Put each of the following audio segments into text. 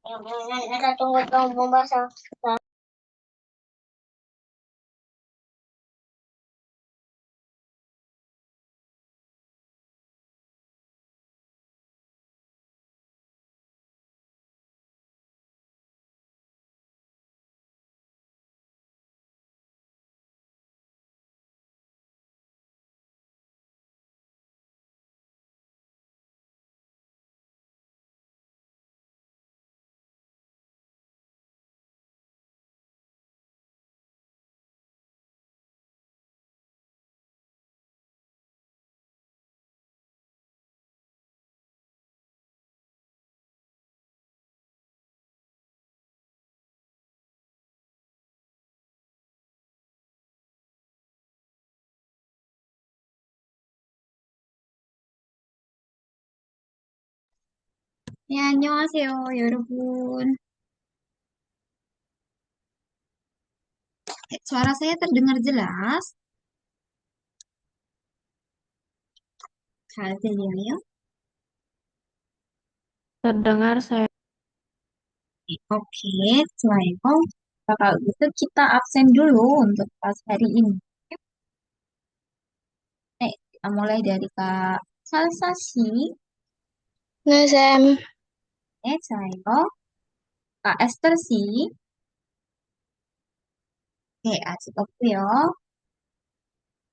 Kita tunggu masak. 네, 안녕하세요, 여러분. Suara saya terdengar jelas? Kalian ya? Terdengar saya. Oke, setelah itu, kalau gitu kita absen dulu untuk pas hari ini. Kita mulai dari Kak Salsasi, Nggak, Sam. saya, Kak Esther sih. Oke, asik aku ya.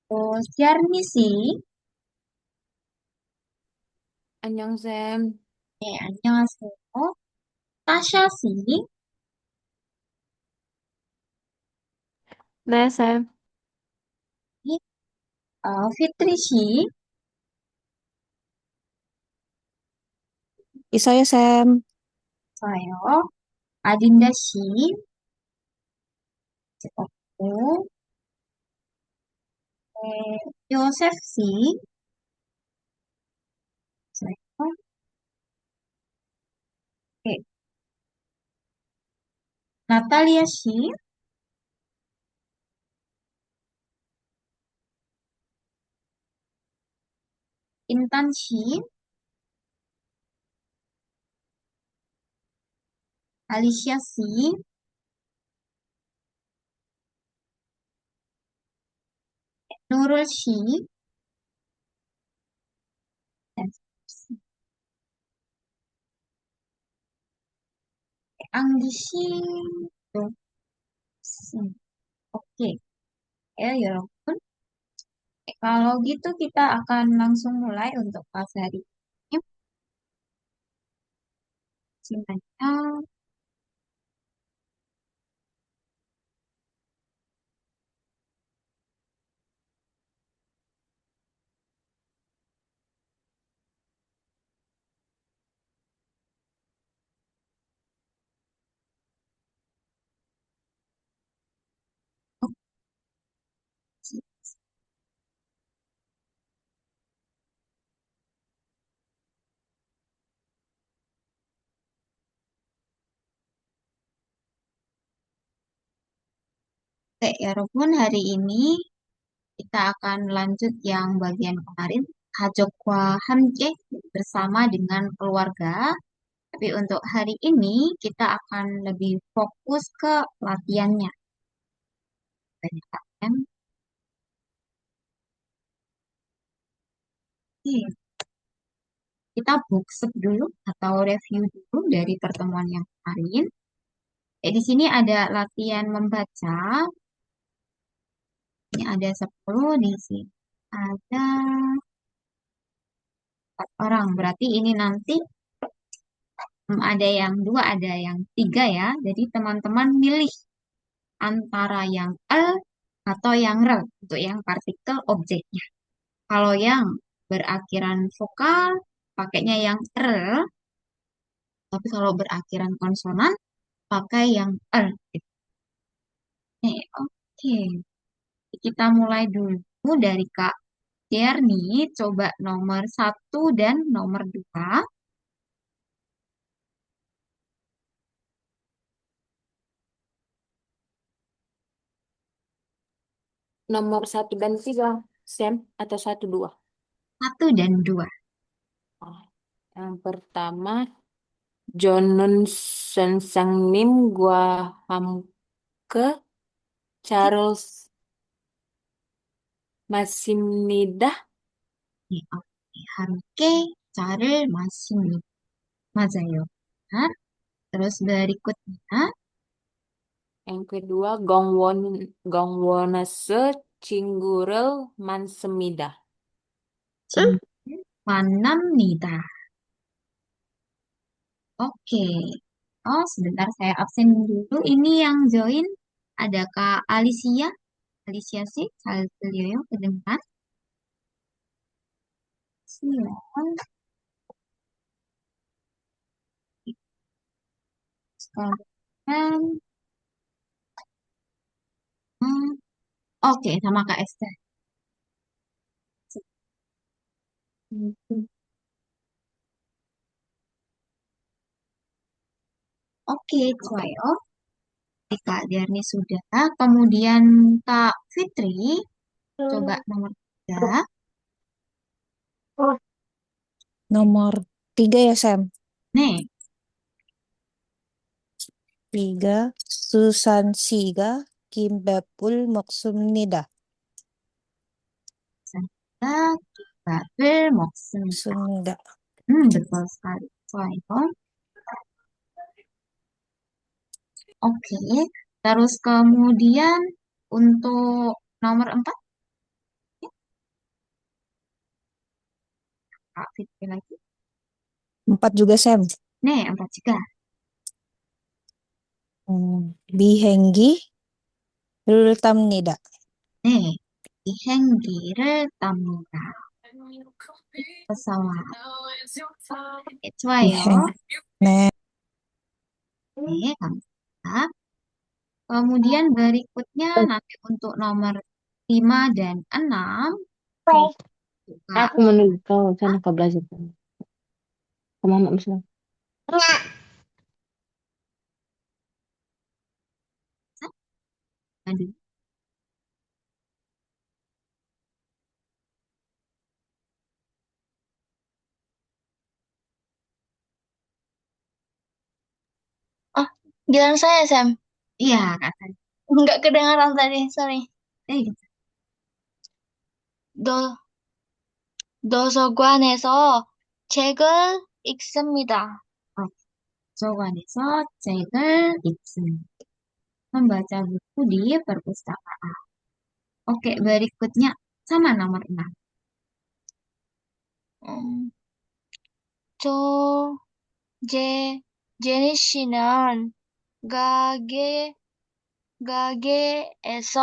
Terus Yarni sih. Annyeong Sam. Annyeonghaseyo. Tasha sih. 네, Sam. Fitri sih. Isaya Sam. Saya, Adinda sih. Asik aku. Yosef sih. Saya, oke. Natalia sih. Intan sih. Alicia sih. Nurul sih. Dan Anggi sih. Tuh, sih. Oke, ya, ya ampun. Kalau gitu kita akan langsung mulai untuk kelas hari ini. Semuanya. Oke, ya ampun, hari ini kita akan lanjut yang bagian kemarin. Hajokwa Hamke bersama dengan keluarga. Tapi untuk hari ini kita akan lebih fokus ke latihannya. Banyak latihan. Oke, kita bookshop dulu atau review dulu dari pertemuan yang kemarin. Di sini ada latihan membaca. Ini ada 10 di sini. Ada 4 orang. Berarti ini nanti ada yang dua, ada yang tiga ya. Jadi teman-teman milih antara yang atau yang untuk yang partikel objeknya. Kalau yang berakhiran vokal, pakainya yang tapi kalau berakhiran konsonan, pakai yang gitu. Oke. Kita mulai dulu dari Kak Derni, coba nomor satu dan nomor dua. Nomor 1 dan 3, Sam, atau 1, 2. Satu dan dua. Oh, yang pertama, 저는 선생님과 함께 Charles 맞습니다. 네, oke. 함께 차를 마십니다. 맞아요. Nah, terus berikutnya, Yang kedua, gongwonase 친구를 많습니다. 친구 만납니다. Oke. Oh, sebentar saya absen dulu. Ini yang join ada Kak Alicia. Alicia sih, Saltilio kedengaran. Silakan. Sekarang, hmm, oke, sama Kak Esther. Oke, 좋아요. Kak Derni sudah. Kemudian Kak Fitri, coba nomor 3. Nomor 3 ya, Sam. Nih, 3. Susan Siga Kimbapul Moksumnida. saya babel 먹습니다. Sumnida. Betul sekali. 좋아요. Oke, terus kemudian untuk nomor 4, Kak Fitri lagi. 4 juga, Sam. Nih, 4 juga. Bihengi Rultamnida. 네, 비행기를 탑니다. pesawat. Oke, 좋아요. Biheng. Nah, 네, 감사합니다. Kemudian berikutnya nanti untuk nomor 5 dan 6, coba Aku menunggu kau sana kau belajar. Ke mama misalnya. aduh, Oh, giliran saya, Sam. iya Kak Tadi. Nggak kedengaran tadi, sorry. Gitu. 도, 도서관에서 책을 읽습니다. 도서관에서 책을 읽습니다. Membaca buku di perpustakaan. Oke, berikutnya sama nomor 6. 음, 저, 제니 씨는 가게, 가게에서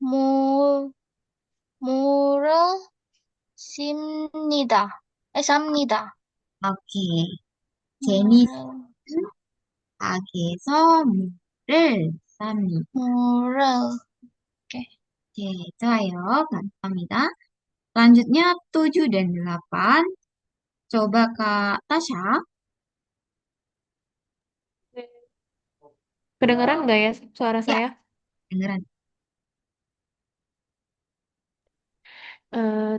물, 물을 삽니다. 오케이. 제니 물을, 가게에서 물을 쌉니다. 물을, 오케이. Oke, 좋아요. 감사합니다. Selanjutnya 7 dan 8. Coba Kak Tasya. Kedengeran nggak ya suara Ya, saya? dengeran. Eh,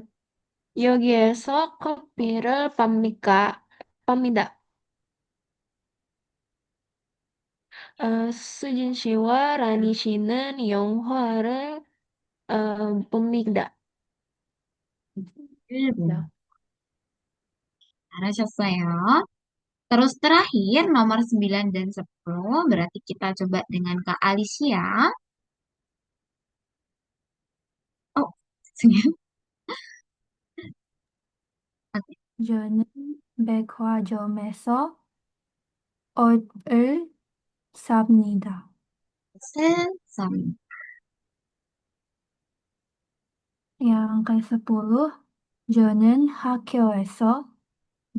여기에서 커피를 팝니다. 수진 씨와 라니 씨는 영화를 봅니다. 일본. 잘하셨어요. Terus terakhir nomor 9 dan 10. Berarti kita coba dengan Kak Alicia. Oh, oke. 저는 백화점에서 옷을 삽니다. Sesam. Yang ke-10, 저는 학교에서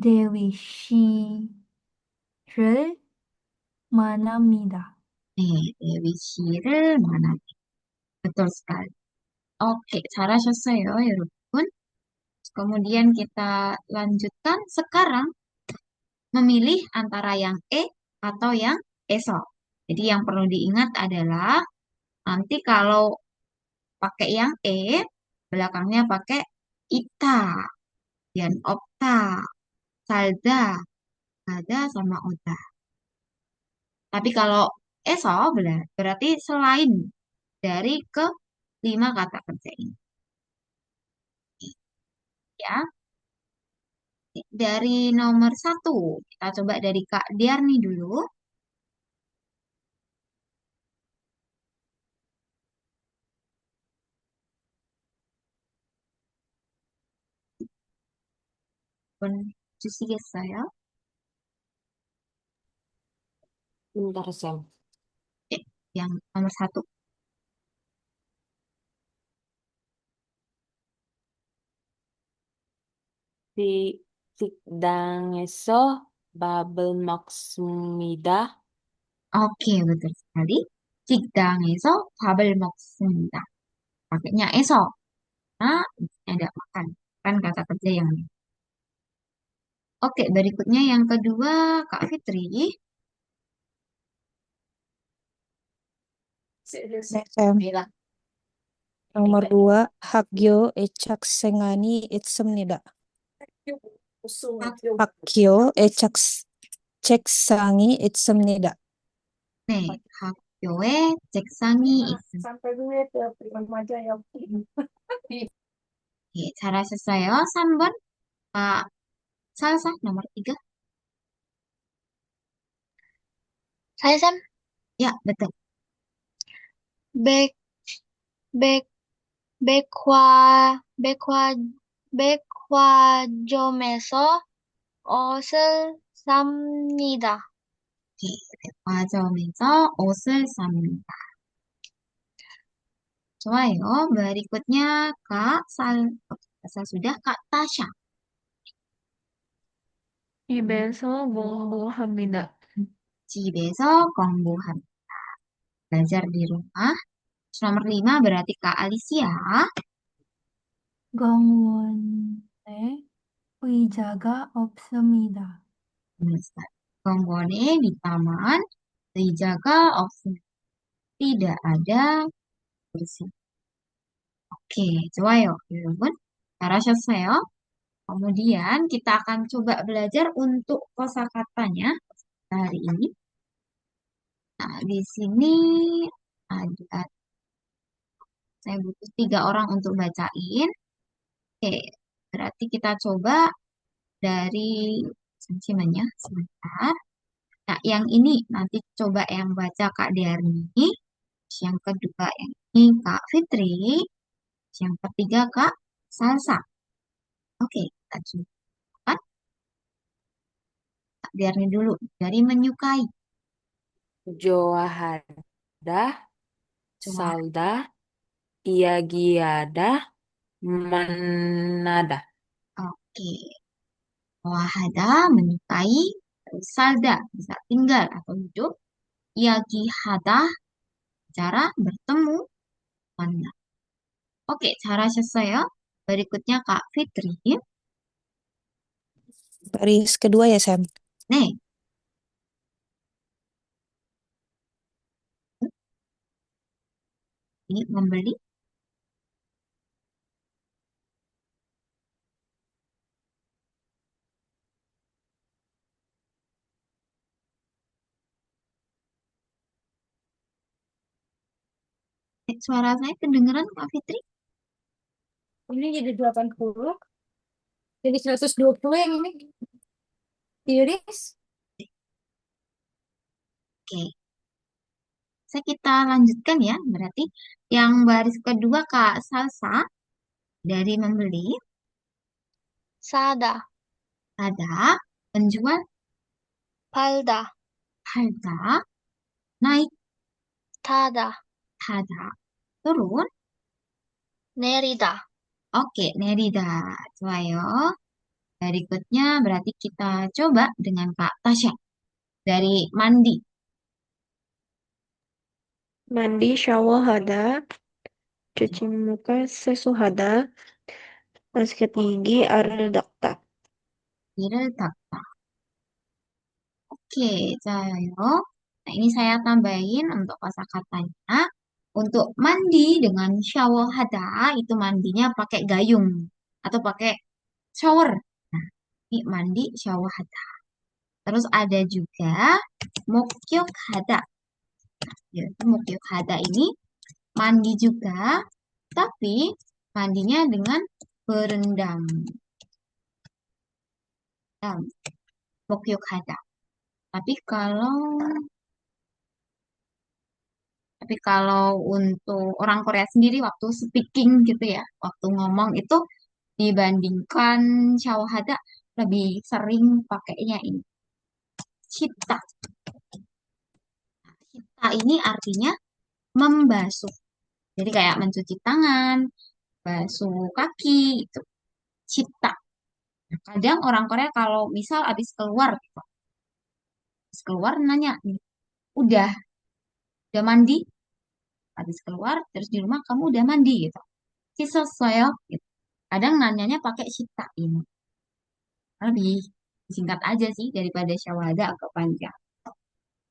대위시를 만납니다. 네, Dewi Shirul mana? Betul sekali. Oke, 잘하셨어요, 여러분. Kemudian kita lanjutkan sekarang memilih antara yang atau yang esok. Jadi yang perlu diingat adalah nanti kalau pakai yang belakangnya pakai ita, dan opta, salda, ada sama oda. Tapi kalau eso berarti selain dari ke 5 kata kerja ini. Ya, dari nomor 1, kita coba dari Kak Diarni dulu. 주시겠어요? Bentar, Sam. Oke, yang nomor 1. Di 식당에서 밥을 먹습니다. Oke, betul sekali. 식당에서 밥을 먹습니다. Pakainya eso. Nah, ada makan. Kan kata kerja yang ini. Oke, berikutnya yang kedua, Kak Fitri. 네, 쌤. nomor 2, 학교 애착생활이 있습니다. 학교 책상이 있습니다. 네, 학교에 책상이 있습니다. 예, 잘하셨어요. 3번, Kak Salsa, nomor 3. Saya Sam. Ya, betul. 백, 백, 백화, 백화점에서 옷을 삽니다. Oke, 백화점에서 옷을 삽니다. 좋아요. berikutnya Kak sudah Kak Tasya. 집에서 공부합니다. 집에서 공부합니다. Belajar di rumah. Terus nomor 5 berarti Kak Alicia. 공원에 의자가 없습니다. Benar sekali. Gonggon에 di taman dijaga 없습니다. Tidak ada kursi. Oke, 좋아요. 여러분, 잘하셨어요. Kemudian kita akan coba belajar untuk kosakatanya hari ini. Nah, di sini ada, saya butuh 3 orang untuk bacain. Oke, berarti kita coba dari sentimennya sebentar. Nah, yang ini nanti coba yang baca Kak Darni. Yang kedua yang ini Kak Fitri. Yang ketiga Kak Salsa. Oke, kita coba. Kak Darni dulu. Dari menyukai. 좋아하다, Coba. 살다, 이야기하다, 만나다. Oke. Wahada, menyukai. Salda, bisa tinggal atau hidup. Yagi hada, cara bertemu. Mana. Oke, cara selesai. Berikutnya Kak Fitri. Baris kedua ya, Sam. Nih, ini membeli. Suara saya kedengeran Kak Fitri? Ini jadi 80, jadi 120 yang ini. Iris. Oke. Kita lanjutkan ya. Berarti yang baris kedua Kak Salsa dari membeli. 사다, Ada penjual. 팔다, Harga naik. 타다, Tada turun. 내리다, Oke, Nerida. 좋아요. Berikutnya berarti kita coba dengan Kak Tasya. Dari mandi. mandi 샤워하다, cuci muka sesuhada, sikat gigi al을 닦다. I를 닦다. Oke, 좋아요. Nah, ini saya tambahin untuk kosakatanya. Untuk mandi dengan shower hada, itu mandinya pakai gayung atau pakai shower. Nah, ini mandi shower hada. Terus ada juga Mokyokada. Ya, Mokyokada ini mandi juga, tapi mandinya dengan berendam. Mokyokada. Tapi kalau Tapi kalau untuk orang Korea sendiri waktu speaking gitu ya, waktu ngomong itu dibandingkan syawahada lebih sering pakainya ini cita. Cita ini artinya membasuh. Jadi kayak mencuci tangan, basuh kaki itu cita. Kadang orang Korea kalau misal habis keluar gitu, habis keluar nanya nih, udah mandi? Habis keluar terus di rumah kamu udah mandi gitu. Sisoseo gitu. Kadang nanyanya pakai cita ini. Lebih singkat aja sih daripada syawada agak panjang.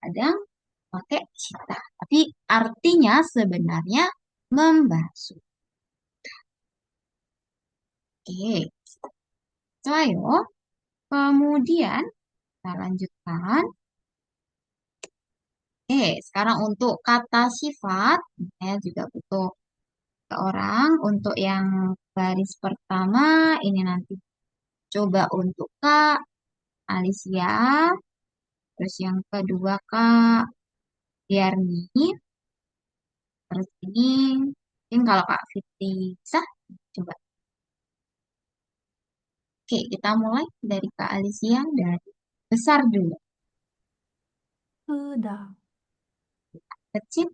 Kadang pakai cita, tapi artinya sebenarnya membasuh. Oke, Cayo. Kemudian kita lanjutkan. Oke, sekarang untuk kata sifat, saya juga butuh seorang untuk yang baris pertama ini nanti coba untuk Kak Alicia, terus yang kedua Kak Yarni, terus ini mungkin kalau Kak Fitri bisa coba. Oke, kita mulai dari Kak Alicia dari besar dulu. 크다, Kecil,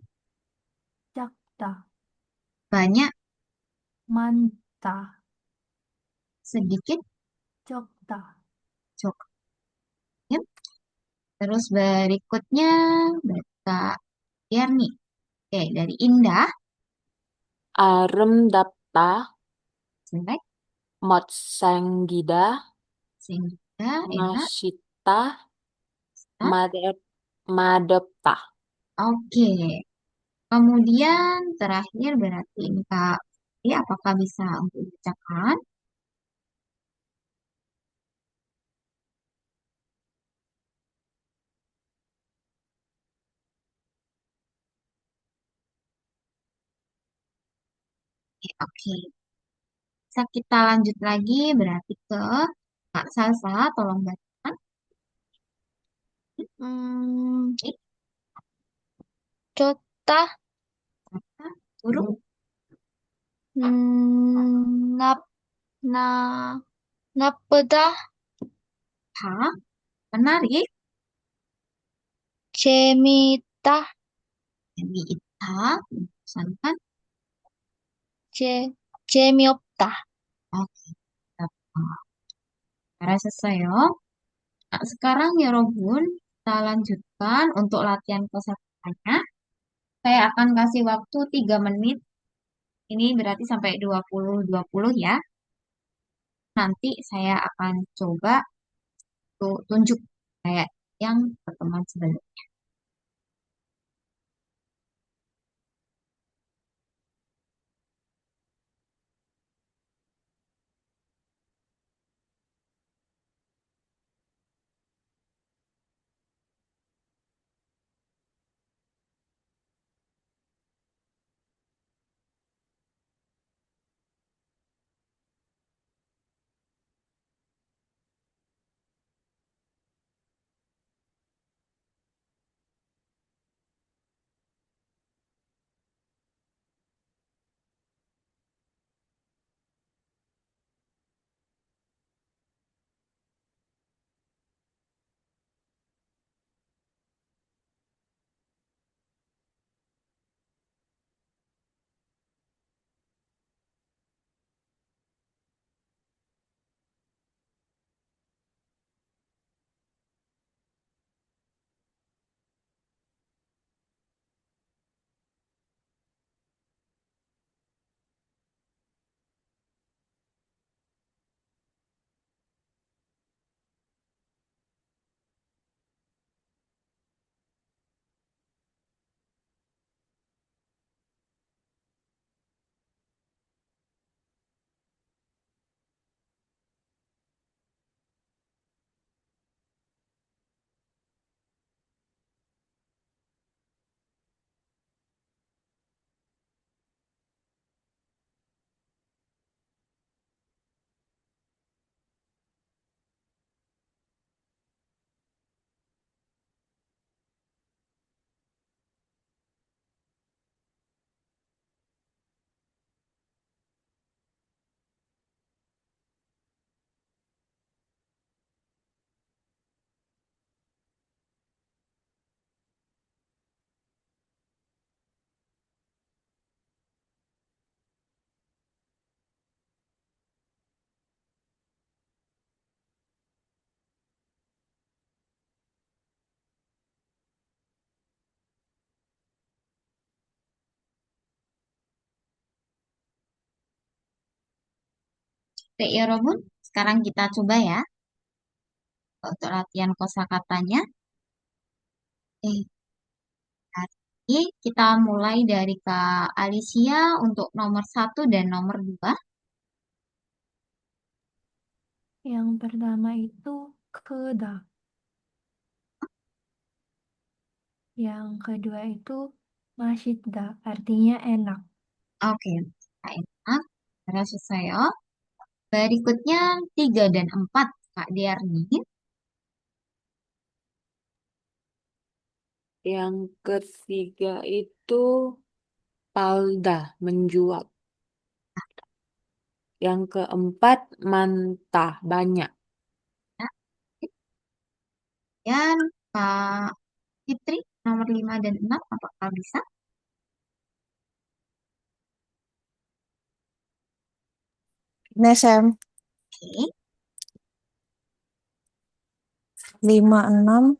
작다, banyak, 많다, sedikit, 적다, cukup. Ya. Terus berikutnya dari Kak Yarni. Oke, dari indah, 아름답다, jelek, 멋생기다, sehingga enak. 맛있다, Nah, 맛없, 맛없다. oke. Kemudian terakhir berarti ini Kak. Fitri, apakah bisa untuk dibacakan? Oke. Bisa kita lanjut lagi berarti ke Kak Salsa, tolong bacakan. Hmm, Oke, 좋다. kata buruk, 음, 나, 나, 나쁘다. ha, menarik, 재미있다. jadi ita, pesankan. 재미없다. Oke, dapat. Karena selesai ya. Nah, sekarang ya Robun, kita lanjutkan untuk latihan kosakatanya. Saya akan kasih waktu 3 menit. Ini berarti sampai 20-20 ya. Nanti saya akan coba tuh tunjuk kayak yang pertemuan sebelumnya. Oke, Yorobun, sekarang kita coba ya untuk latihan kosakatanya. Jadi kita mulai dari Kak Alicia untuk nomor 1 dan nomor 2. Yang pertama itu keda. Yang kedua itu masjidda, artinya enak. Oke, enak. Terus saya. Berikutnya 3 dan 4, Kak Diarni. Yang ketiga itu palda, menjual. Yang keempat mantah, banyak. Dan Kak Fitri, nomor 5 dan 6, apakah bisa? Ini Sam, Oke, 5, 6.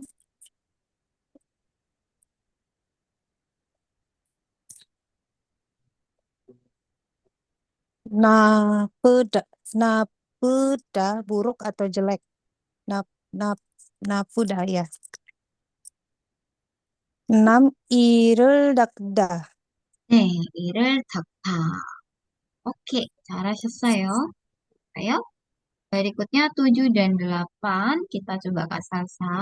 Napeda, napeda, buruk atau jelek. Nap, nap, napuda ya. 6, irel dakda. 네, 이를 닦아. Oke, cara selesai ya. Ayo, berikutnya 7 dan 8, kita coba Kak Salsa.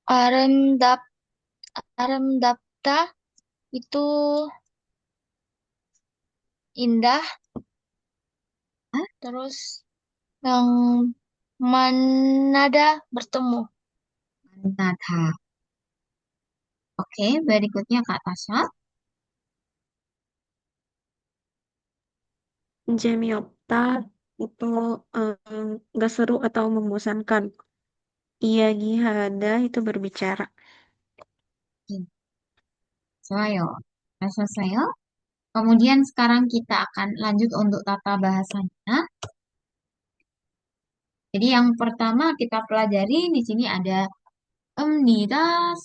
Aramdap, aramdapta itu indah. Hah? Terus yang manada bertemu. Nada. Oke, berikutnya Kak Tasya. Jemiopta itu nggak seru atau membosankan. Iya Gihada itu berbicara. Saya, selesai ya. Kemudian sekarang kita akan lanjut untuk tata bahasanya. Jadi yang pertama kita pelajari di sini ada emnida,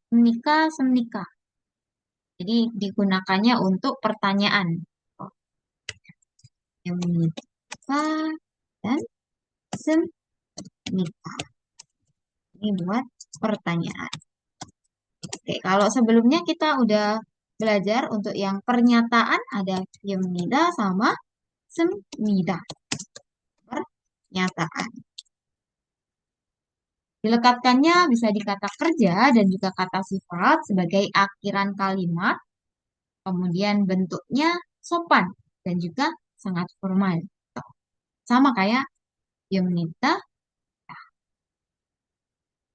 emnika, semnika. Jadi digunakannya untuk pertanyaan. Emnika dan semnika. Ini buat pertanyaan. Oke, kalau sebelumnya kita udah belajar untuk yang pernyataan ada emnida sama semnida. Pernyataan. Dilekatkannya bisa di kata kerja dan juga kata sifat sebagai akhiran kalimat. Kemudian bentuknya sopan dan juga sangat formal. Sama kayak Yumnita.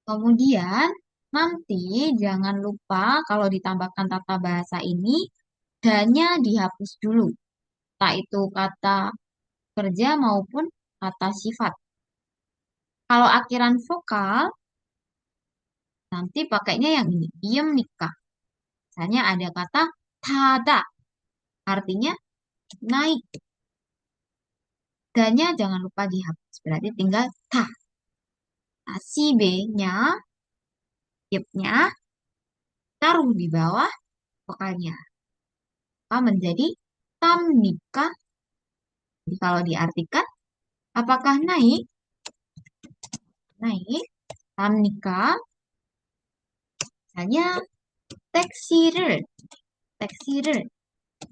Kemudian nanti jangan lupa kalau ditambahkan tata bahasa ini, dan-nya dihapus dulu. Entah itu kata kerja maupun kata sifat. Kalau akhiran vokal, nanti pakainya yang ini, Yumnika. Misalnya ada kata tada, artinya naik. Dan-nya jangan lupa dihapus, berarti tinggal ta. Nah, si B-nya, nya taruh di bawah vokalnya. Maka menjadi tamnika. Jadi kalau diartikan, apakah naik? Naik. Tamnika. Misalnya, taksi를. taksi를.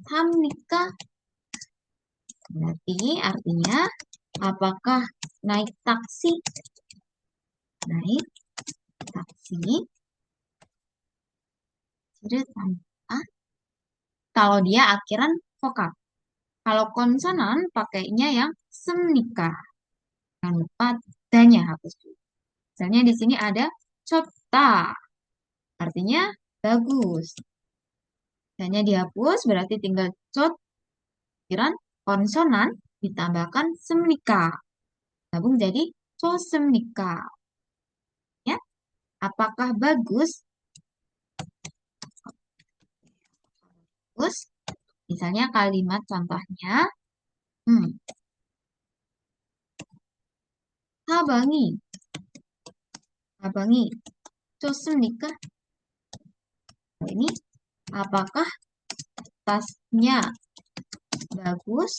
tamnika. Berarti artinya, apakah naik taksi? Naik taksi. Kalau dia akhiran vokal. Kalau konsonan pakainya yang semnika. Jangan lupa dan-nya hapus dulu. Misalnya di sini ada copta. Artinya bagus. Dan-nya dihapus berarti tinggal cot. Akhiran konsonan ditambahkan semnika. Gabung jadi semnika. Ya. Apakah bagus? Bagus. Misalnya kalimat contohnya. Habangi. Habangi. 좋습니까? Ini apakah tasnya bagus,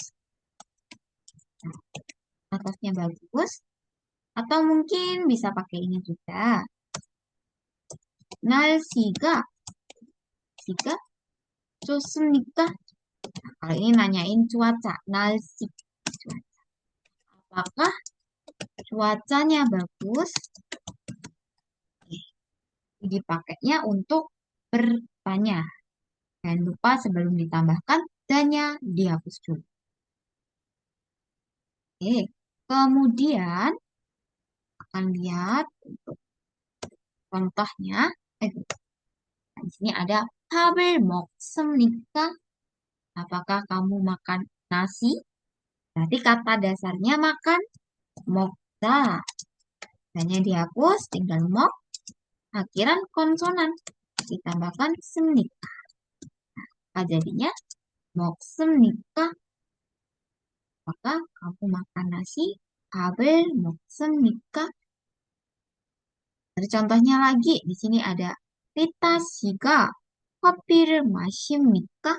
atasnya bagus, atau mungkin bisa pakai ini juga. 날씨가 좋습니까? Kalau ini nanyain cuaca, 날씨, cuaca. Apakah cuacanya bagus? Dipakainya untuk bertanya. Jangan lupa sebelum ditambahkan dannya dihapus dulu. Oke, kemudian akan lihat untuk contohnya. Di sini ada 밥을 먹습니까? Apakah kamu makan nasi? Berarti kata dasarnya makan, 먹다. Dannya dihapus, tinggal 먹. Akhiran konsonan ditambahkan 습니까. Apa jadinya? 먹습니까? Apakah kamu makan nasi? 밥을 먹습니까? Ada contohnya lagi. Di sini ada Rita 씨가 커피를 마십니까?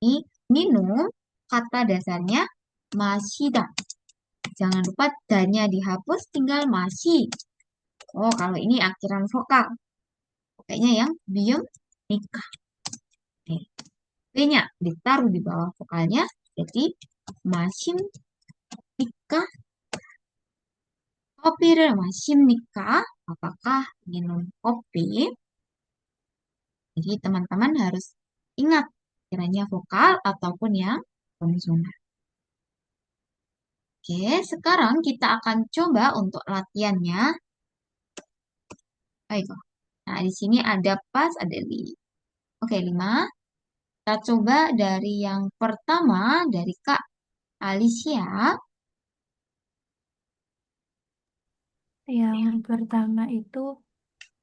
Ini minum, kata dasarnya 마시다. Jangan lupa dannya dihapus, tinggal 마시. Oh, kalau ini akhiran vokal. Kayaknya yang bium nikah. B-nya ditaruh di bawah vokalnya. Jadi 마심 nikah. Kopi를 마십니까? Apakah minum kopi? Jadi teman-teman harus ingat kiranya vokal ataupun yang konsonan. Oke, sekarang kita akan coba untuk latihannya. Baik. Nah, di sini ada pas, ada li. Oke, 5. Kita coba dari yang pertama, dari Kak Alicia. Yang pertama itu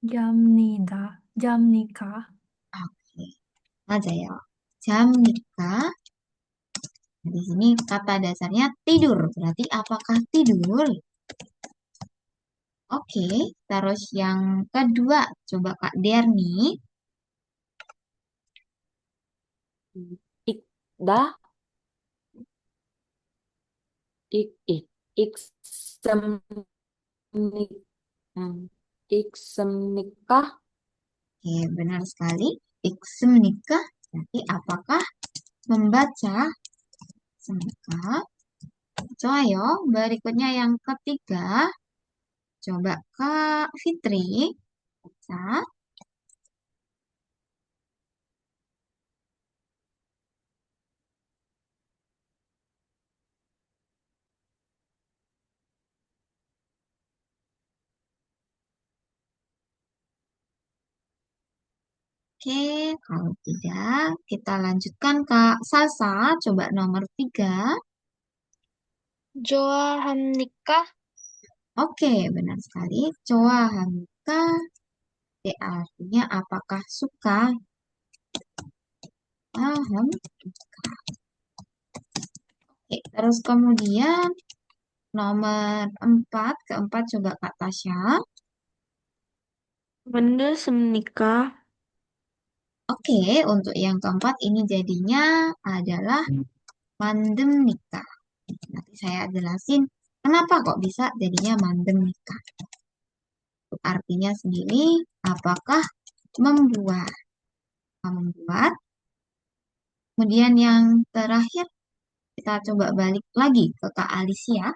jam nikah. Oke, 맞아요. jam nikah. Di sini kata dasarnya tidur. Berarti apakah tidur? Oke, terus yang kedua, coba Kak Derni. Ikda. Iksemnikah. Oke, benar sekali. Iksemnikah. Berarti apakah membaca? Semnikah. Coba berikutnya yang ketiga. Coba Kak Fitri. Baca. Oke, kalau tidak, kita lanjutkan Kak Salsa. Coba nomor 3. 좋아합니까? Oke, benar sekali. 좋아합니까? Artinya apakah suka? Paham? Oke, terus kemudian nomor 4. Keempat coba Kak Tasya. 만드십니까? Oke, untuk yang keempat ini jadinya adalah mandemnika. Nanti saya jelasin kenapa kok bisa jadinya mandemnika. Untuk artinya sendiri, apakah membuat? Membuat. Kemudian yang terakhir, kita coba balik lagi ke Kak Alicia.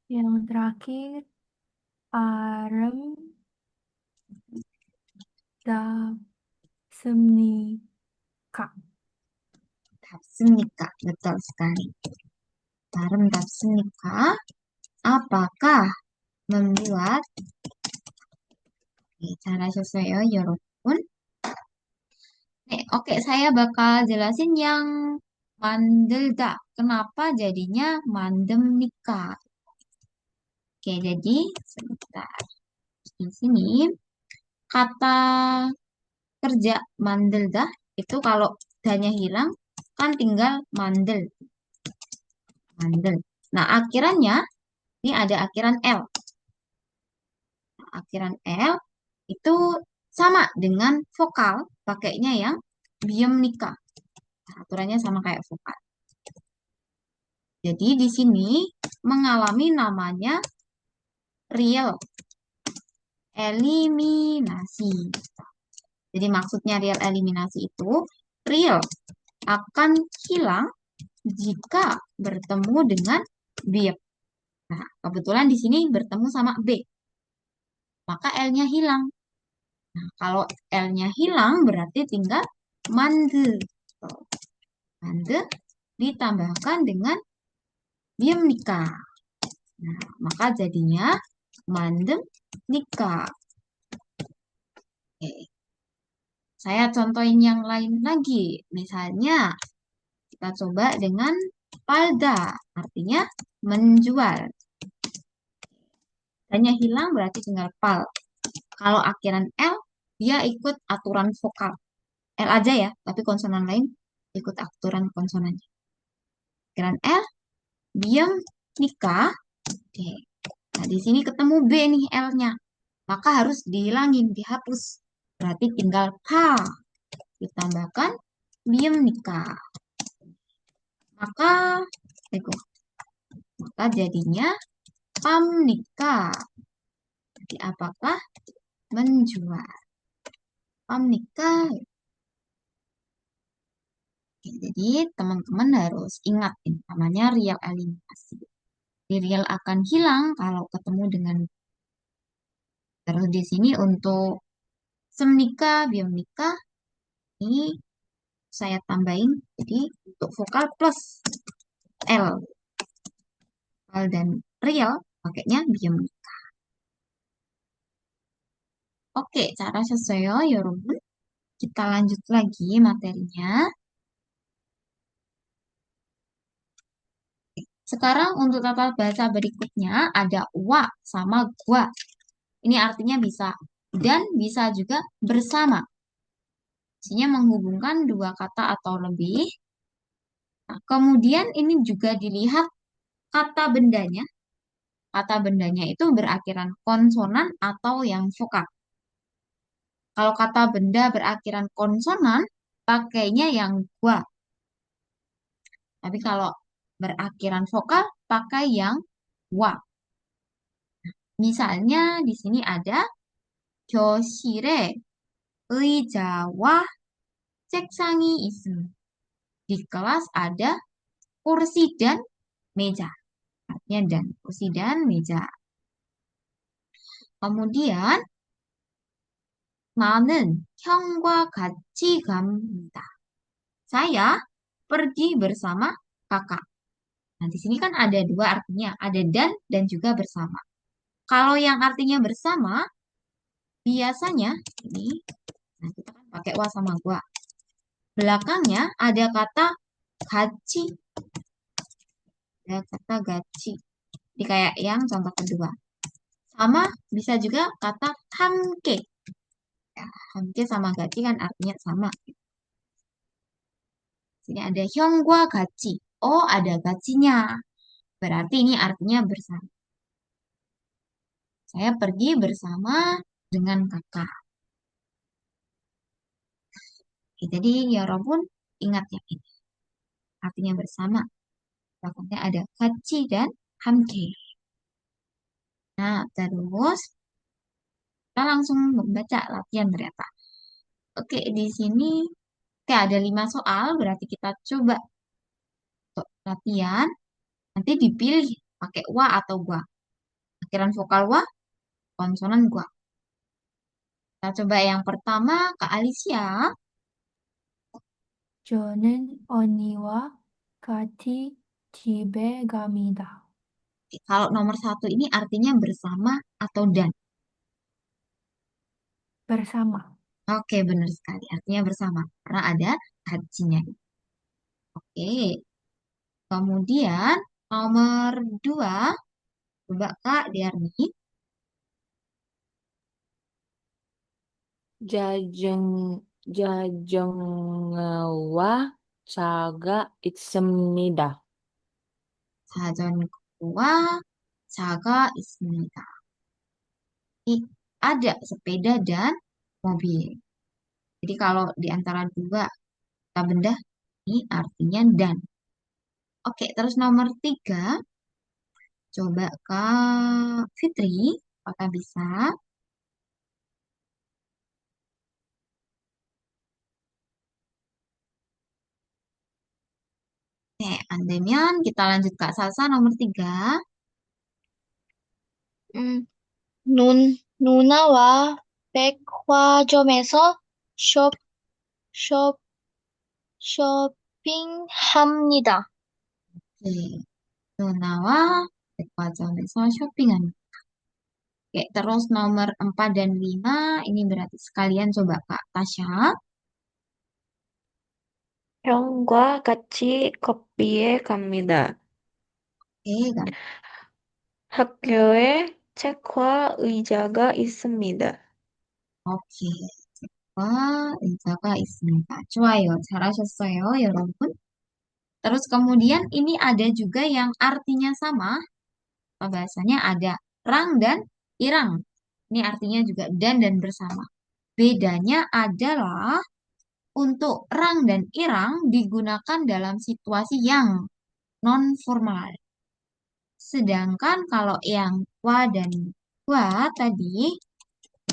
Yang terakhir, arem semnika. Tapsnika, betul sekali. Tarem tapsnika, apakah membuat? Cara sesuai 여러분. Oke, saya bakal jelasin yang 만들다. Kenapa jadinya mandemnika? Oke, jadi sebentar. Di sini kata kerja 만들다 itu kalau danya hilang kan tinggal mandel. Mandel. Nah, akhirannya ini ada akhiran L. Nah, akhiran L itu sama dengan vokal, pakainya yang biom nikah. Aturannya sama kayak vokal. Jadi di sini mengalami namanya real eliminasi. Jadi maksudnya real eliminasi itu real akan hilang jika bertemu dengan biom. Nah, kebetulan di sini bertemu sama B, maka L-nya hilang. Nah, kalau L-nya hilang berarti tinggal mande. Mande ditambahkan dengan biom nikah. Nah, maka jadinya mandem nikah. Oke. Saya contohin yang lain lagi. Misalnya, kita coba dengan palda, artinya menjual. Hanya hilang berarti tinggal pal. Kalau akhiran L, dia ikut aturan vokal. L aja ya, tapi konsonan lain ikut aturan konsonannya. Akhiran L, biom nikah. Oke. Nah, di sini ketemu B nih L-nya. Maka harus dihilangin, dihapus. Berarti tinggal K. Ditambahkan biom nikah. Maka jadinya pam nikah. Jadi apakah menjual? Pam nikah. Oke, jadi teman-teman harus ingat ini namanya real eliminasi. Jadi real akan hilang kalau ketemu dengan. Terus di sini untuk semnika, biom nikah ini saya tambahin. Jadi untuk vokal plus L. Vokal dan real pakainya biom nikah. Oke, cara sesuai 여러분. Kita lanjut lagi materinya. Sekarang untuk tata bahasa berikutnya ada wa sama gua. Ini artinya bisa dan bisa juga bersama. Isinya menghubungkan dua kata atau lebih. Nah, kemudian ini juga dilihat kata bendanya. Kata bendanya itu berakhiran konsonan atau yang vokal. Kalau kata benda berakhiran konsonan, pakainya yang gua. Tapi kalau berakhiran vokal, pakai yang wa. Misalnya di sini ada 교실에 의자와 책상이 있습니다. Di kelas ada kursi dan meja. Artinya dan, kursi dan meja. Kemudian, 나는 형과 같이 갑니다. Saya pergi bersama kakak. Nah, di sini kan ada dua artinya, ada dan juga bersama. Kalau yang artinya bersama, biasanya ini, nah kita kan pakai wa sama gua. Belakangnya ada kata gaci. Ada kata gaci. Jadi kayak yang contoh kedua. Sama bisa juga kata hamke. Ya, hamke sama gaci kan artinya sama. Sini ada hyongwa gaci. Oh, ada gacinya. Berarti ini artinya bersama. Saya pergi bersama dengan kakak. Oke, jadi 여러분 ingat ya ini. Artinya bersama. Belakangnya ada gaci dan hamke. Nah, terus kita langsung membaca latihan ternyata. Oke, di sini ada 5 soal, berarti kita coba untuk latihan. Nanti dipilih pakai wa atau gua. Akhiran vokal wa, konsonan gua. Kita coba yang pertama, Kak Alicia. 저는 언니와 같이 집에 갑니다. Kalau nomor 1 ini artinya bersama atau dan. bersama. Oke, benar sekali. Artinya bersama. Karena ada hajinya. Oke. Kemudian nomor 2. Coba Kak Diarni. 자전거와 차가 있습니다. 자전거와 차가 있습니다. Ada sepeda dan mobil. Jadi kalau di antara dua kata benda ini artinya dan. Oke, terus nomor 3, coba Kak Fitri, apakah bisa? Oke, andaian kita lanjut Kak Salsa nomor 3. 음, 누나와 백화점에서 쇼, 쇼핑합니다. Oke, Donawa 백화점에서 쇼핑한. Oke, terus nomor 4 dan 5 ini berarti sekalian coba Kak Tasya. 형과 같이 커피에 갑니다. Oke, kan? 학교에 책과 의자가 있습니다. Oke. Wah, 의자가 있습니다. 좋아요. 잘하셨어요, 여러분. Terus kemudian ini ada juga yang artinya sama. Bahasanya ada rang dan irang. Ini artinya juga dan bersama. Bedanya adalah untuk rang dan irang digunakan dalam situasi yang non formal. Sedangkan kalau yang wa dan wa tadi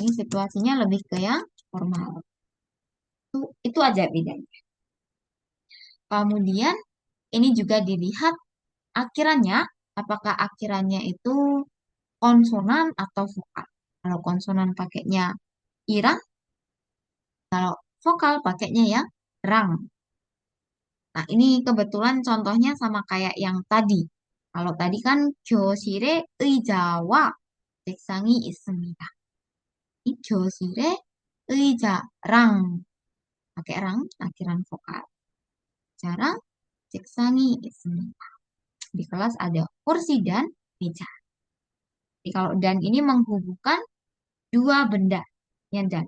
ini situasinya lebih ke yang formal. Itu aja bedanya. Kemudian ini juga dilihat akhirannya, apakah akhirannya itu konsonan atau vokal. Kalau konsonan pakainya irang, kalau vokal pakainya yang rang. Nah, ini kebetulan contohnya sama kayak yang tadi. Kalau tadi kan 교실에 의자와 책상이 있습니다. Ini 교실에 의자랑 pakai rang akhiran vokal. Jarang 책상이 있습니다. Di kelas ada kursi dan meja. Jadi kalau dan ini menghubungkan dua benda. Ya, dan.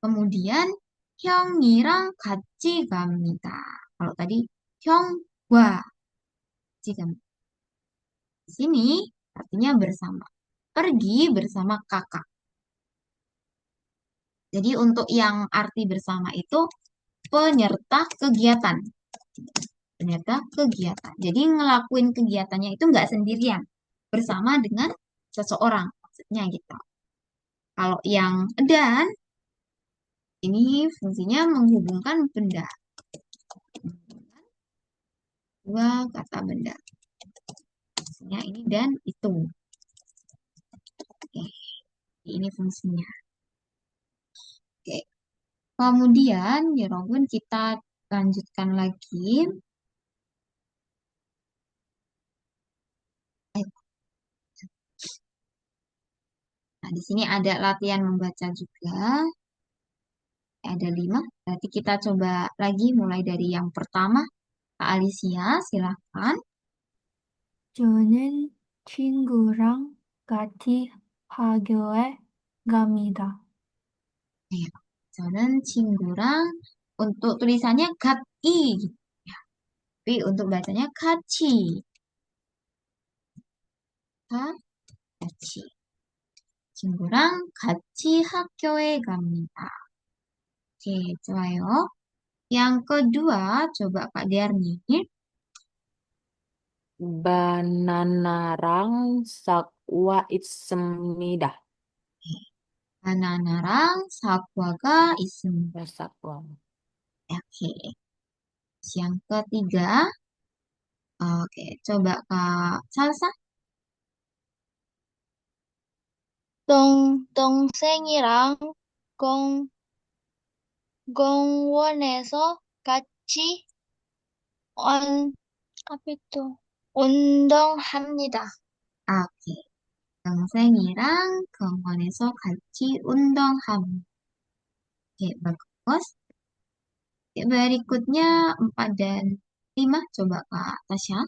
Kemudian 형이랑 같이 갑니다. Kalau tadi 형과 같이 갑니다. Di sini artinya bersama. Pergi bersama kakak. Jadi untuk yang arti bersama itu penyerta kegiatan. Penyerta kegiatan. Jadi ngelakuin kegiatannya itu nggak sendirian. Bersama dengan seseorang. Maksudnya gitu. Kalau yang dan ini fungsinya menghubungkan benda. Dua kata benda. Maksudnya ini dan itu. Oke. Ini fungsinya. Oke. Kemudian, ya Robun, kita lanjutkan lagi. Nah, di sini ada latihan membaca juga. Ada 5. Berarti kita coba lagi mulai dari yang pertama. Kak Alicia, silahkan. 저는 친구랑 같이 학교에 갑니다. Ayo. 저는 친구랑 untuk tulisannya gat이 gitu ya. Tapi untuk bacanya 같이. 같이. 친구랑 같이 학교에 갑니다. Oke, 좋아요. Yang kedua, coba Kak Darni. 바나나랑 싹와 있습니다. 바나나랑 사과가 있습니다. 싹와. Oke. Yang ketiga, oke, coba Kak Salsa. 동생이랑 공, 공원에서 같이 온, apa itu? 운동합니다. Oke. 동생이랑 공원에서 같이 운동합니다. Oke, bagus. Oke, berikutnya 4 dan 5. Coba Kak Tasya.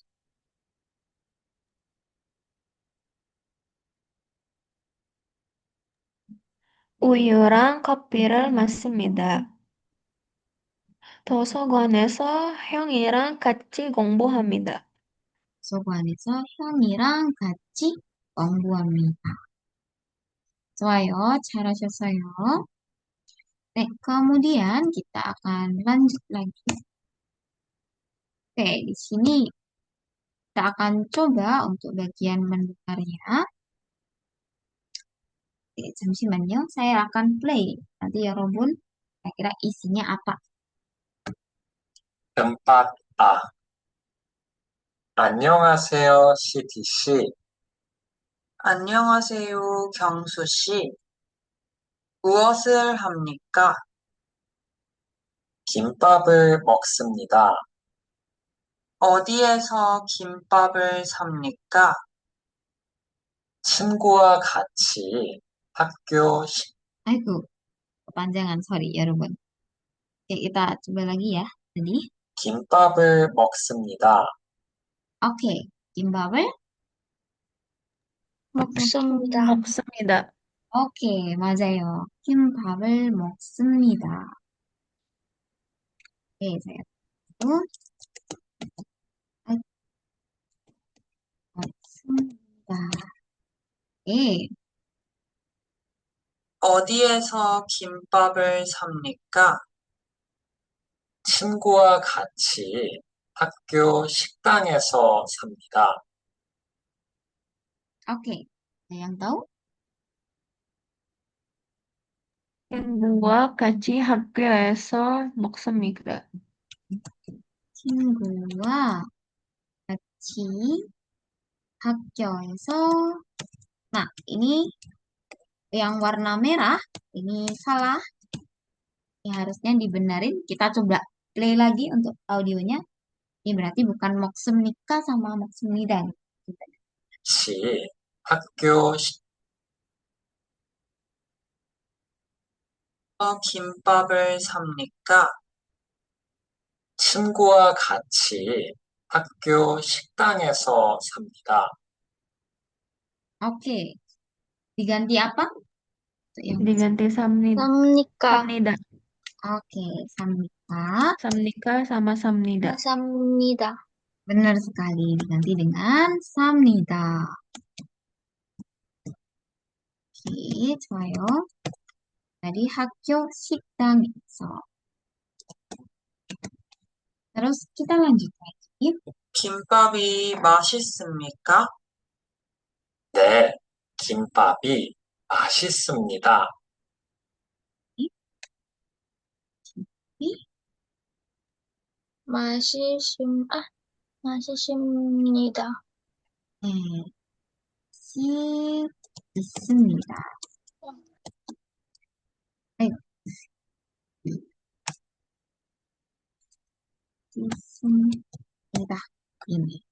우유랑 커피를 마십니다. 도서관에서 형이랑 같이 공부합니다. 도서관에서 형이랑 같이 공부합니다. 좋아요. 잘하셨어요. Kemudian kita akan lanjut lagi. Oke, di sini kita akan coba untuk bagian mendengarnya. Oke, 잠시만요. Saya akan play. Nanti ya Robun, kira-kira isinya apa? 금방 안녕하세요, CDC. 안녕하세요, 경수 씨. 무엇을 합니까? 김밥을 먹습니다. 어디에서 김밥을 삽니까? 친구와 같이 학교 Aduh, kepanjangan, sorry ya Robun. Oke, kita coba lagi ya. Tadi, 김밥을 먹습니다. oke, gimbabel. 먹습니다. 먹습니다. 오케이, 맞아요. 김밥을 먹습니다. 네, 제가 또 먹습니다. 네, 어디에서 김밥을 삽니까? 친구와 같이 학교 식당에서 삽니다. oke. Ada yang tahu? 친구와 같이 학교에서 먹습니다. 친구와 같이 학교에서. Nah, ini yang warna merah, ini salah. Ya, harusnya dibenerin. Kita coba play lagi untuk audionya. Ini berarti bukan moksemnika sama moksemnida. 같이 학교 김밥을 삽니까? 친구와 같이 학교 식당에서 삽니다. Oke, diganti apa? Untuk yang diganti samnida. 삽니까? samnida. Oke, samnika. Samnika sama samnida. 삽니다. Benar sekali, diganti dengan samnida. Oke, 좋아요. Tadi 학교 식당에서. Terus kita lanjut lagi. 김밥이 맛있습니까? 네, 김밥이 맛있습니다. 맛있습니다. 네, 있습니다. 아이고, 있습니다. ini.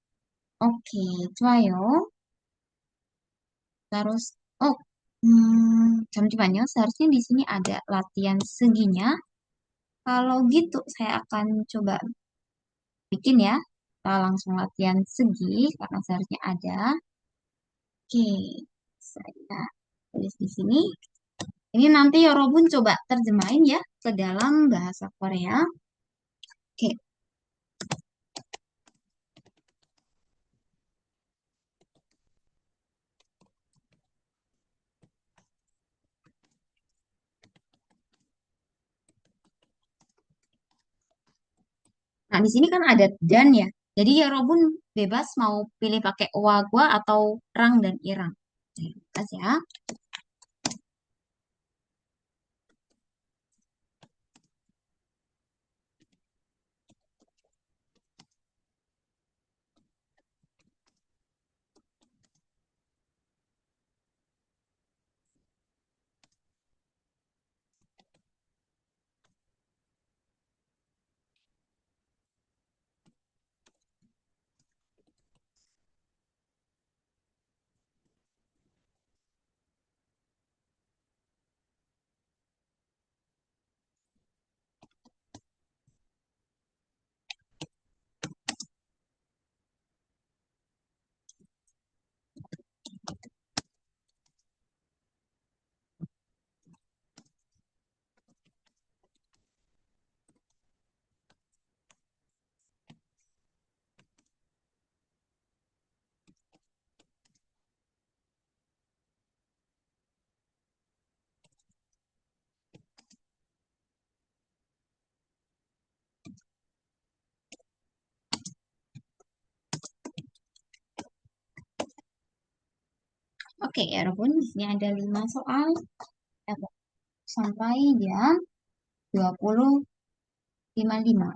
Oke, 좋아요. Terus, oh, 잠시만요. Seharusnya di sini ada latihan seginya. Kalau gitu, saya akan coba bikin ya. Kita langsung latihan segi, karena seharusnya ada. Oke, saya tulis di sini. Ini nanti Yorobun coba terjemahin ya ke dalam bahasa Korea. Oke. Nah, di sini kan ada dan ya. Jadi Yorobun bebas mau pilih pakai wagwa atau rang dan irang. Bebas ya. Oke ya, Robun. Di sini ada 5 soal. Ya, sampai jam 20.55.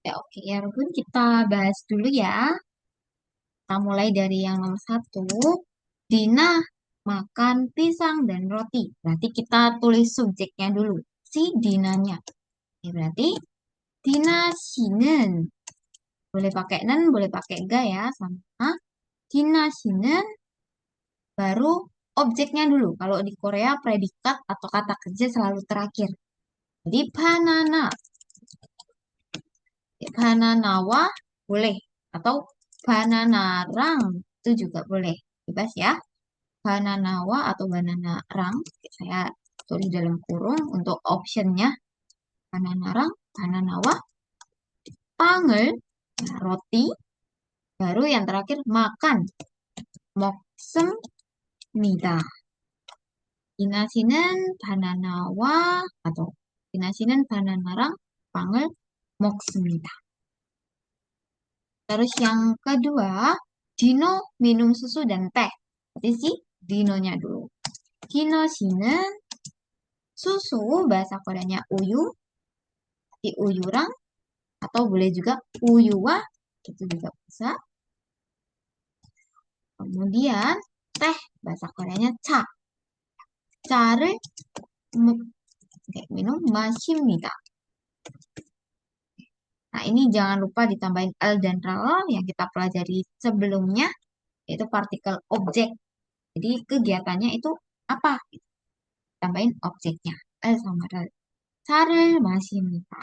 Ya, oke, ya, Rukun, kita bahas dulu ya. Kita mulai dari yang nomor 1. Dina makan pisang dan roti. Berarti kita tulis subjeknya dulu. Si Dinanya. Ya, berarti Dina 씨는 boleh pakai nen, boleh pakai ga ya, sama. Dina 씨는 baru objeknya dulu. Kalau di Korea predikat atau kata kerja selalu terakhir. Jadi banana. Bananawa boleh atau bananarang itu juga boleh. Bebas ya. Bananawa atau bananarang saya tulis dalam kurung untuk optionnya. Bananarang, bananawa, pangel, ya, roti, baru yang terakhir makan. 먹습니다. 디나시는 바나나와 atau 디나시는 바나나랑 빵을 먹습니다. Terus yang kedua, Dino minum susu dan teh. Berarti sih Dinonya dulu. Dino 씨는 susu bahasa Koreanya uyu, di uyurang atau boleh juga uyuwa, itu juga bisa. Kemudian teh bahasa Koreanya cha. Cha를 minum 마십니다. Nah, ini jangan lupa ditambahin l dan ral yang kita pelajari sebelumnya, yaitu partikel objek. Jadi kegiatannya itu apa? Tambahin objeknya. L sama ral. Cha를 마십니다.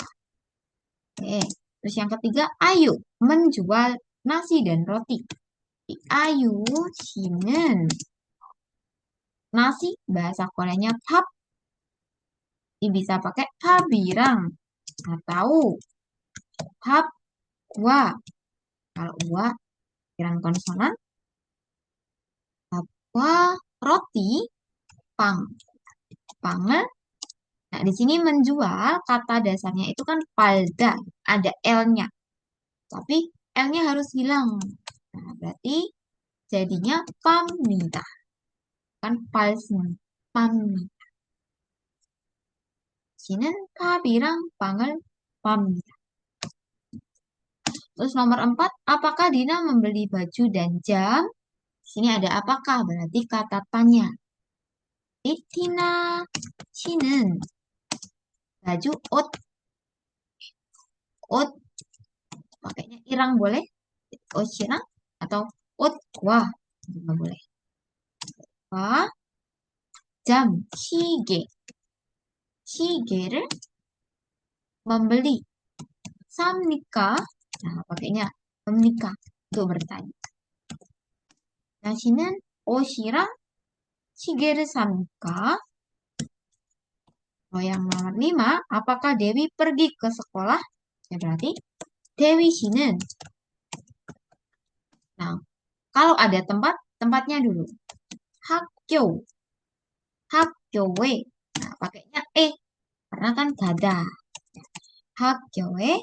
Oke. Terus yang ketiga, Ayu menjual nasi dan roti. Ayu 씨는 nasi bahasa Koreanya 밥. Ini bisa pakai 밥이랑 atau 밥과. Kalau wa kirang konsonan. 밥과 roti, pang. Pangel. Nah, di sini menjual kata dasarnya itu kan palda, ada L-nya. Tapi L-nya harus hilang. Nah, berarti jadinya pamnida. Kan palsn, pamnida. Sini 팝이랑 빵을 팝니다. Terus nomor 4, apakah Dina membeli baju dan jam? Di sini ada apakah, berarti kata tanya. Dina 씨는 baju 옷 pakainya irang boleh, 옷이랑 atau 옷과 juga boleh. Wah, jam, 시계를 membeli. 삽니까? Nah, pakainya 삽니까 untuk bertanya. 다시는 옷이랑 시계를 삽니까? Oh, yang nomor 5, apakah Dewi pergi ke sekolah? Ya, berarti Dewi 씨는. Nah, kalau ada tempatnya dulu. 학교에. Nah, pakainya karena kan gada. 학교에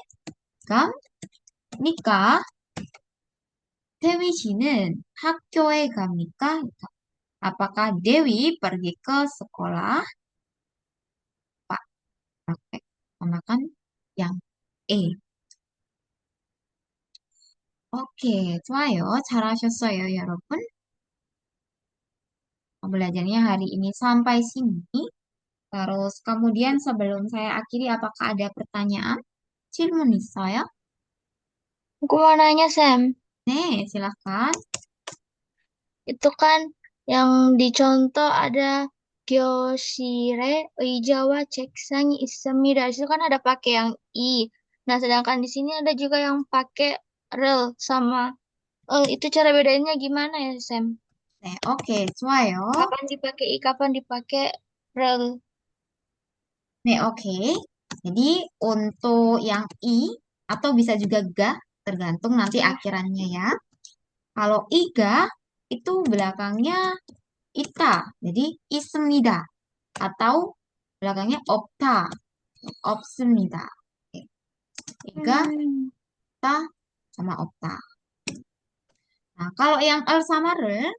갑니까? Dewi 씨는 학교에 갑니까? Apakah Dewi pergi ke sekolah? Pak, pakai menggunakan yang 오케이, 좋아요. 잘하셨어요, 여러분. Belajarnya hari ini sampai sini. Terus kemudian sebelum saya akhiri, apakah ada pertanyaan? 질문 있어요? Aku mau nanya, Sam. 네, silahkan. Itu kan yang dicontoh ada 교실에 의자와 책상이 있습니다. Di situ kan ada pakai yang i. Nah, sedangkan di sini ada juga yang pakai rel sama itu cara bedainnya gimana ya, Sam? 네, oke, 좋아요. Kapan dipakai i, kapan dipakai rel? 네, oke. Jadi untuk yang i atau bisa juga ga, tergantung nanti akhirannya ya. Kalau iga itu belakangnya ita, jadi 있습니다. Atau belakangnya 없다, 없습니다. Oke. Iga, ta, sama 없다. Nah, kalau yang el sama re,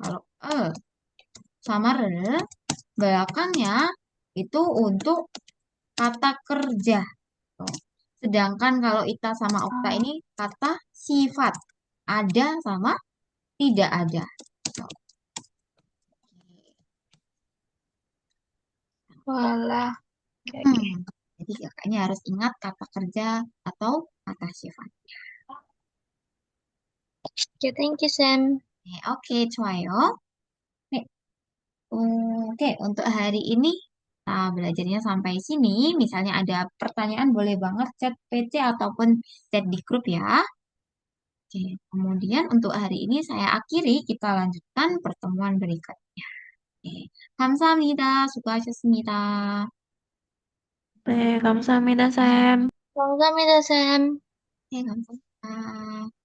kalau el sama re, belakangnya itu untuk kata kerja. Tuh. Sedangkan kalau Ita sama Okta ini kata sifat. Ada sama tidak ada. Walah. Jadi kakaknya harus ingat kata kerja atau kata sifat. Oke, thank you, Sam. Oke, 좋아요. Oke, Oke, untuk hari ini kita belajarnya sampai sini. Misalnya ada pertanyaan boleh banget chat PC ataupun chat di grup ya. Oke, kemudian untuk hari ini saya akhiri, kita lanjutkan pertemuan berikutnya. Oke, 감사합니다. 수고하셨습니다. 네, 감사합니다, 쌤. 감사합니다, Sam. 네, 감사합니다.